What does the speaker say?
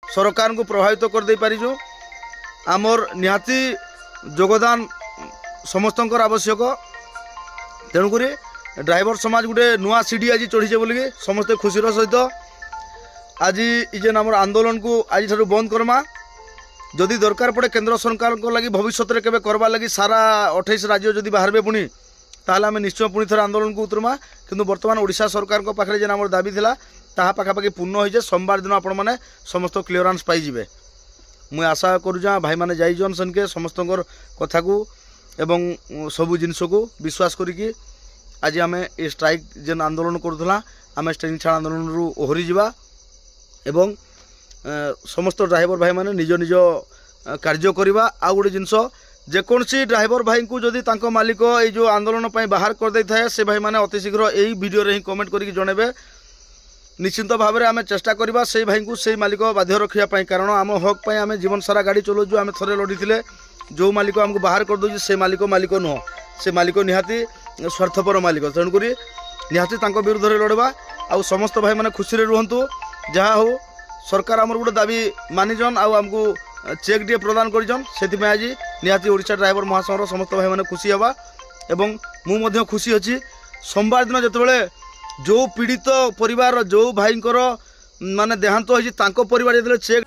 सरकार को प्रभावित कर दे पारिजु। आमर निहाती योगदान समस्तंकर आवश्यक। तेणुक ड्राइवर समाज गोटे नुआ सीढ़ी आज चढ़ीचे बोलिकी समस्ते खुशीर सहित आज जेन आमर आंदोलन को आज ठारू बंद करमा। जदि दरकार पड़े केंद्र सरकार को लगी भविष्य में केबे करवा लगी सारा 28 राज्य जदि बाहर पुणी ताहले आम निश्चय पुणी थे आंदोलन को उतरमा। किंतु वर्तमान ओडिशा सरकार को पाखे जेन आमर दाबी थिला ताहा पाखापाखि पूर्ण होइजे। सोमवार दिन आपण माने समस्त क्लियरेंस पाइजिबे। मुई आशा करूँ भाई माने जाइजन सनके समस्त कथा को एवं सबू जिनस को विश्वास करिकी आज आम ये स्ट्राइक जेन आंदोलन करूला आम स्टैंडिंग छाड़ आंदोलन रु ओहरी जावा एवं समस्त ड्राइवर भाई माने निज निज कार्य करवा। आ गोटे जिनस जेकोसी ड्राइवर भाई को जदि तांको मालिक ये जो आंदोलन पर बाहर कर दे थाए से भाई माने अति शीघ्र यही वीडियो रे ही कमेंट करके जनइबे। निश्चिंत भाव में आम चेष्टा करवा से भाई को से मालिक बाध्य रखापी। कारण आम हक पर आम जीवन सारा गाड़ी चलाऊँ। आम थे लड़ी थे जो मालिक आमको बाहर कर दूँ से मालिक नुह से मालिक निहाती स्वार्थपर मालिक। तेणुक निहाती विरुद्ध लड़वा। आ समस्त भाई मैंने खुशी रुहतु। जहाँ हो सरकार आमर गोटे दाबी मानिजन आमको चेक टे प्रदान करजन से आज निहाती ओडिशा ड्राइवर महासंघर समस्त भाई मैंने खुशी हवा। एवं मु खुशी अच्छी सोमवार दिन जितेबाला जो पीड़ित परिवार जो भाई माने देहांत होइछि तांको परिवार चेक